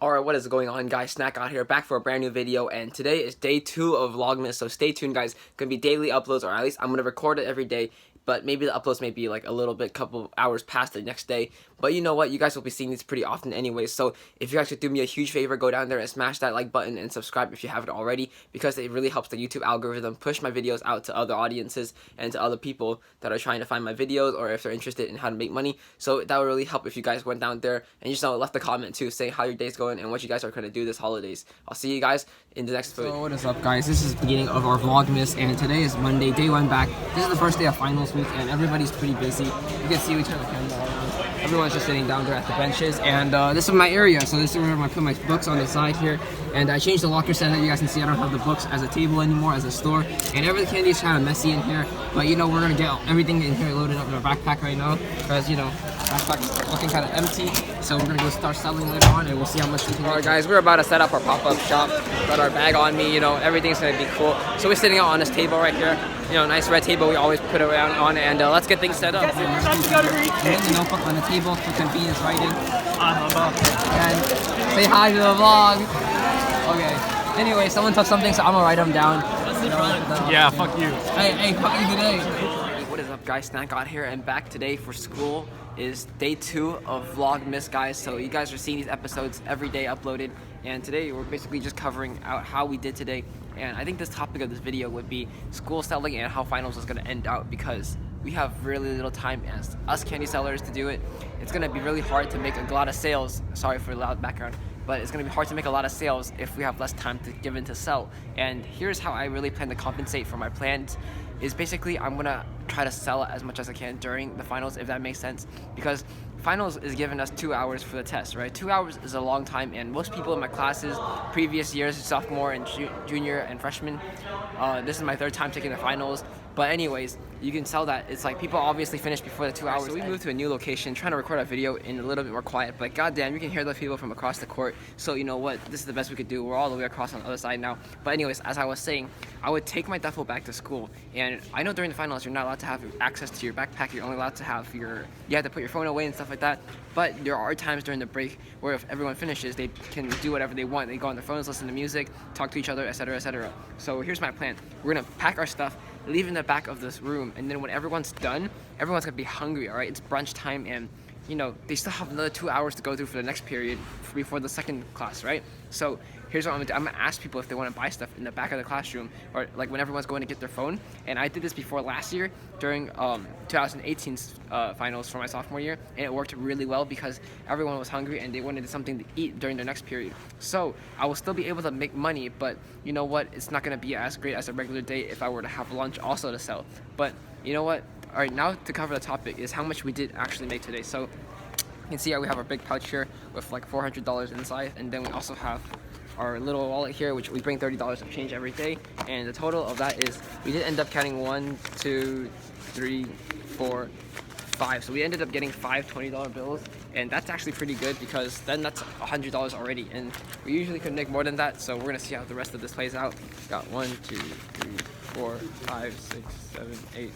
Alright, what is going on, guys? Snack out here, back for a brand new video, and today is day 2 of Vlogmas, so stay tuned, guys. Gonna be daily uploads, or at least I'm gonna record it every day, but maybe the uploads may be like a little bit, couple hours past the next day. But you know what? You guys will be seeing these pretty often anyways, so if you guys could do me a huge favor, go down there and smash that like button and subscribe if you haven't already, because it really helps the YouTube algorithm push my videos out to other audiences and to other people that are trying to find my videos, or if they're interested in how to make money. So that would really help if you guys went down there and just left a comment too, saying how your day's going and what you guys are going to do this holidays. I'll see you guys in the next video. So what is up, guys? This is the beginning of our Vlogmas, and today is Monday, day 1 back. This is the first day of finals week, and everybody's pretty busy. You can see we turn the camera around. Everyone's just sitting down there at the benches, and this is my area. So this is where I put my books on the side here, and I changed the locker setup. You guys can see I don't have the books as a table anymore, as a store, and every candy is kind of messy in here. But you know, we're gonna get everything in here loaded up in our backpack right now, because you know, backpack's looking kind of empty. So we're gonna go start selling later on, and we'll see how much we can. Alright, guys, we're about to set up our pop-up shop. Got our bag on me, you know, everything's gonna be cool. So we're sitting out on this table right here, you know, nice red table we always put around on, and let's get things set up. And the notebook on the table for convenience writing. And say hi to the vlog. Okay. Anyway, someone took something, so I'm gonna write them down. Yeah, fuck you. Hey, fuck you today. What is up, guys? Snack out here and back today for school. Is day 2 of Vlogmas, guys. So you guys are seeing these episodes every day uploaded, and today we're basically just covering out how we did today. And I think this topic of this video would be school selling and how finals is going to end out, because we have really little time as us candy sellers to do it. It's going to be really hard to make a lot of sales. Sorry for the loud background, but it's going to be hard to make a lot of sales if we have less time to give in to sell. And here's how I really plan to compensate for my plans. Is basically I'm gonna try to sell as much as I can during the finals, if that makes sense, because finals is giving us 2 hours for the test, right? 2 hours is a long time, and most people in my classes, previous years, sophomore and junior and freshman, this is my 3rd time taking the finals. But anyways, you can sell that. It's like people obviously finish before the 2 hours. So we moved to a new location, trying to record a video in a little bit more quiet, but goddamn, you can hear the people from across the court. So you know what? This is the best we could do. We're all the way across on the other side now. But anyways, as I was saying, I would take my duffel bag to school, and I know during the finals you're not allowed to have access to your backpack. You're only allowed to have you have to put your phone away and stuff like that. But there are times during the break where if everyone finishes, they can do whatever they want. They go on their phones, listen to music, talk to each other, etc., etc. So here's my plan. We're gonna pack our stuff, leave in the back of this room, and then when everyone's done, everyone's gonna be hungry. All right, it's brunch time, and you know they still have another 2 hours to go through for the next period before the second class, right? So here's what I'm gonna do. I'm gonna ask people if they want to buy stuff in the back of the classroom, or like when everyone's going to get their phone. And I did this before last year during 2018's finals for my sophomore year, and it worked really well because everyone was hungry and they wanted something to eat during their next period. So I will still be able to make money, but you know what? It's not gonna be as great as a regular day if I were to have lunch also to sell. But you know what? All right, now to cover the topic is how much we did actually make today. So you can see we have our big pouch here with like $400 inside, and then we also have our little wallet here, which we bring $30 of change every day, and the total of that is we did end up counting 1, 2, 3, 4, 5. So we ended up getting 5 $20 bills, and that's actually pretty good because then that's $100 already, and we usually could make more than that. So we're gonna see how the rest of this plays out. Got 1, 2, 3, 4, 5, 6, 7, 8, 9,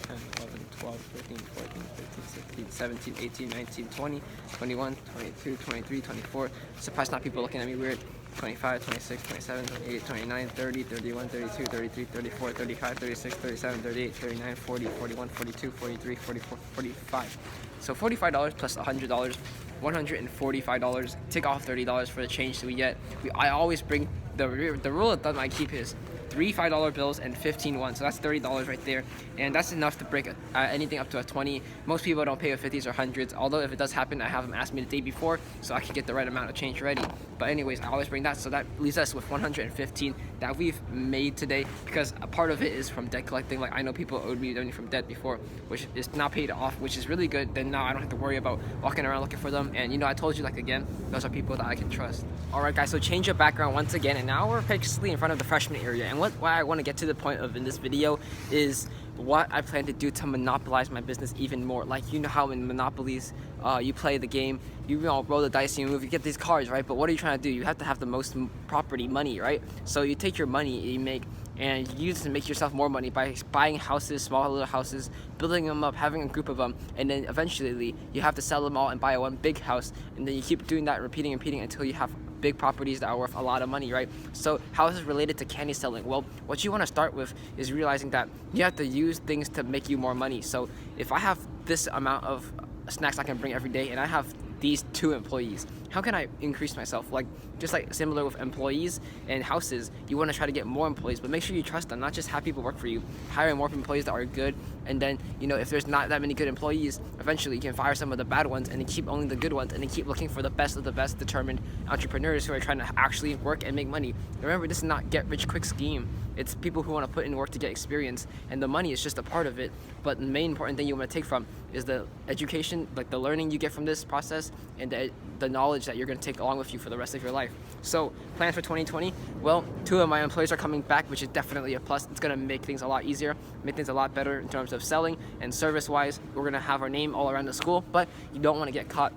10, 11, 12, 13, 14, 15, 16, 17, 18, 19, 20, 21, 22, 23, 24. Surprised not people looking at me weird. 25, 26, 27, 28, 29, 30, 31, 32, 33, 34, 35, 36, 37, 38, 39, 40, 41, 42, 43, 44, 45. So $45 plus $100, $145. Take off $30 for the change that we get. I always bring the rule of thumb I keep is 3 $5 bills and 15 ones, so that's $30 right there, and that's enough to break anything up to a 20. Most people don't pay with 50s or 100s, although if it does happen, I have them ask me the day before so I can get the right amount of change ready. But anyways, I always bring that, so that leaves us with 115 that we've made today, because a part of it is from debt collecting. Like I know people owed me money from debt before, which is now paid off, which is really good. Then now I don't have to worry about walking around looking for them, and you know, I told you, like, again, those are people that I can trust. Alright guys, so change your background once again, and now we're basically in front of the freshman area, and what I want to get to the point of in this video is what I plan to do to monopolize my business even more. Like, you know how in monopolies you play the game, you know, roll the dice, you move, you get these cards, right? But what are you trying to do? You have to have the most property money, right? So you take your money, you make and you use it to make yourself more money by buying houses, small little houses, building them up, having a group of them, and then eventually you have to sell them all and buy one big house, and then you keep doing that, repeating until you have big properties that are worth a lot of money, right? So how is this related to candy selling? Well, what you want to start with is realizing that you have to use things to make you more money. So if I have this amount of snacks I can bring every day and I have these 2 employees, how can I increase myself? Like, just like similar with employees and houses, you want to try to get more employees, but make sure you trust them, not just have people work for you. Hire more employees that are good, and then, you know, if there's not that many good employees, eventually you can fire some of the bad ones and then keep only the good ones, and then keep looking for the best of the best determined entrepreneurs who are trying to actually work and make money. Remember, this is not get rich quick scheme. It's people who want to put in work to get experience, and the money is just a part of it. But the main important thing you want to take from is the education, like the learning you get from this process, and the knowledge that you're going to take along with you for the rest of your life. So plans for 2020, well, 2 of my employees are coming back, which is definitely a plus. It's going to make things a lot easier, make things a lot better in terms of selling and service wise. We're going to have our name all around the school, but you don't want to get caught.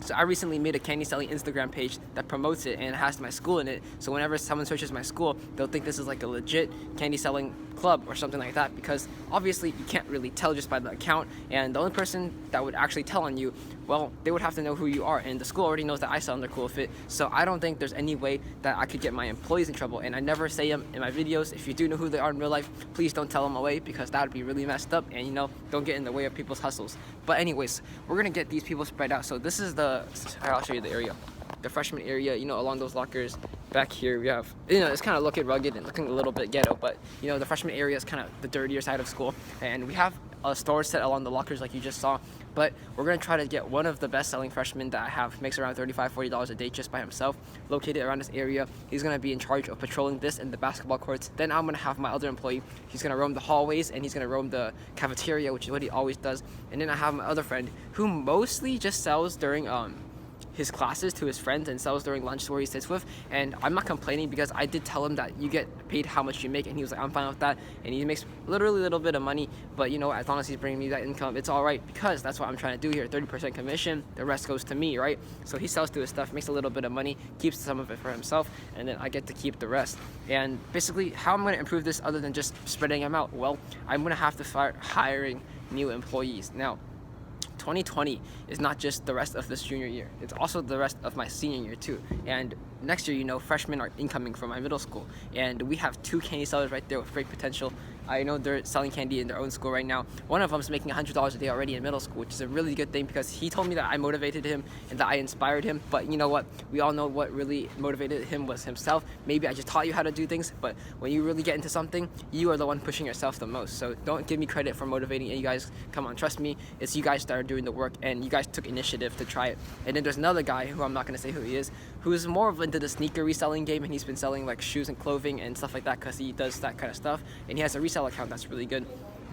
So I recently made a candy selling Instagram page that promotes it, and it has my school in it. So whenever someone searches my school, they'll think this is like a legit candy selling club or something like that, because obviously you can't really tell just by the account, and the only person that would actually tell on you, well, they would have to know who you are, and the school already knows that I sell on their Cool Fit. So I don't think there's any way that I could get my employees in trouble, and I never say them in my videos. If you do know who they are in real life, please don't tell them away, because that would be really messed up, and, you know, don't get in the way of people's hustles. But anyways, we're gonna get these people spread out. So this is I'll show you the area, the freshman area, you know, along those lockers. Back here we have, you know, it's kind of looking rugged and looking a little bit ghetto, but, you know, the freshman area is kind of the dirtier side of school, and we have a store set along the lockers like you just saw. But we're going to try to get one of the best-selling freshmen that I have, makes around $35-40 a day just by himself, located around this area. He's going to be in charge of patrolling this and the basketball courts. Then I'm going to have my other employee. He's going to roam the hallways, and he's going to roam the cafeteria, which is what he always does. And then I have my other friend who mostly just sells during his classes to his friends and sells during lunch where he sits with. And I'm not complaining, because I did tell him that you get paid how much you make, and he was like, I'm fine with that. And he makes literally a little bit of money, but, you know, as long as he's bringing me that income, it's all right, because that's what I'm trying to do here. 30% commission, the rest goes to me, right? So he sells to his stuff, makes a little bit of money, keeps some of it for himself, and then I get to keep the rest. And basically, how I'm going to improve this other than just spreading them out? Well, I'm going to have to start hiring new employees. Now, 2020 is not just the rest of this junior year, it's also the rest of my senior year too. And next year, you know, freshmen are incoming from my middle school, and we have 2 candy sellers right there with great potential. I know they're selling candy in their own school right now. One of them is making $100 a day already in middle school, which is a really good thing, because he told me that I motivated him and that I inspired him. But you know what? We all know what really motivated him was himself. Maybe I just taught you how to do things, but when you really get into something, you are the one pushing yourself the most. So don't give me credit for motivating you guys. Come on, trust me. It's you guys that are doing the work, and you guys took initiative to try it. And then there's another guy who I'm not going to say who he is, who's more of into the sneaker reselling game, and he's been selling like shoes and clothing and stuff like that, because he does that kind of stuff, and he has a resale account that's really good.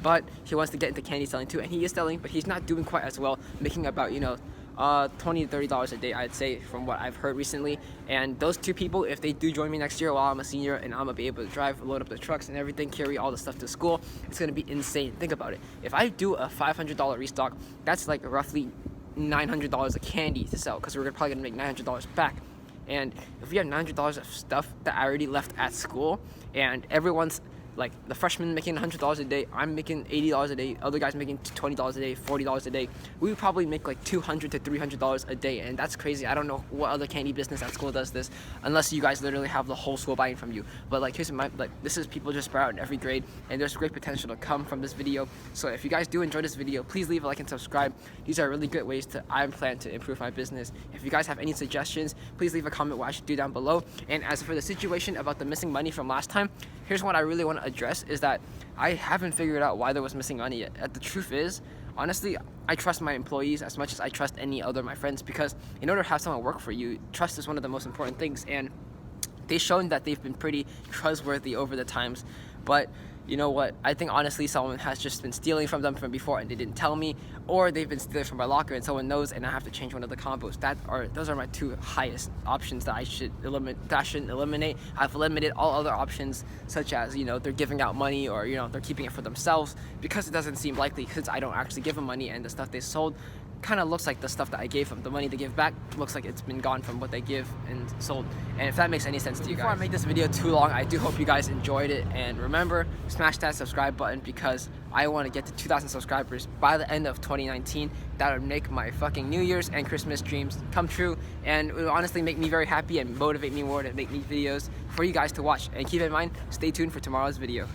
But he wants to get into candy selling too, and he is selling, but he's not doing quite as well, making about, you know, $20 to $30 a day, I'd say, from what I've heard recently. And those 2 people, if they do join me next year while I'm a senior, and I'm gonna be able to drive, load up the trucks and everything, carry all the stuff to school, it's gonna be insane. Think about it. If I do a $500 restock, that's like roughly $900 of candy to sell, because we're probably gonna make $900 back. And if we have $900 of stuff that I already left at school, and everyone's like, the freshman making $100 a day, I'm making $80 a day, other guys making $20 a day, $40 a day, we would probably make like $200 to $300 a day, and that's crazy. I don't know what other candy business at school does this, unless you guys literally have the whole school buying from you. But like, here's my, like, this is people just spread out in every grade, and there's great potential to come from this video. So if you guys do enjoy this video, please leave a like and subscribe. These are really good ways I plan to improve my business. If you guys have any suggestions, please leave a comment what I should do down below. And as for the situation about the missing money from last time, here's what I really want to address, is that I haven't figured out why there was missing money yet. The truth is, honestly, I trust my employees as much as I trust any other of my friends, because in order to have someone work for you, trust is one of the most important things, and they've shown that they've been pretty trustworthy over the times. But you know what? I think honestly someone has just been stealing from them from before and they didn't tell me, or they've been stealing from my locker and someone knows and I have to change one of the combos. Those are my 2 highest options that I should shouldn't eliminate. I've eliminated all other options, such as, you know, they're giving out money, or, you know, they're keeping it for themselves, because it doesn't seem likely, because I don't actually give them money, and the stuff they sold kind of looks like the stuff that I gave them. The money they give back looks like it's been gone from what they give and sold. And if that makes any sense to you guys. Before I make this video too long, I do hope you guys enjoyed it. And remember, smash that subscribe button because I want to get to 2,000 subscribers by the end of 2019. That would make my fucking New Year's and Christmas dreams come true. And it would honestly make me very happy and motivate me more to make new videos for you guys to watch. And keep in mind, stay tuned for tomorrow's videos.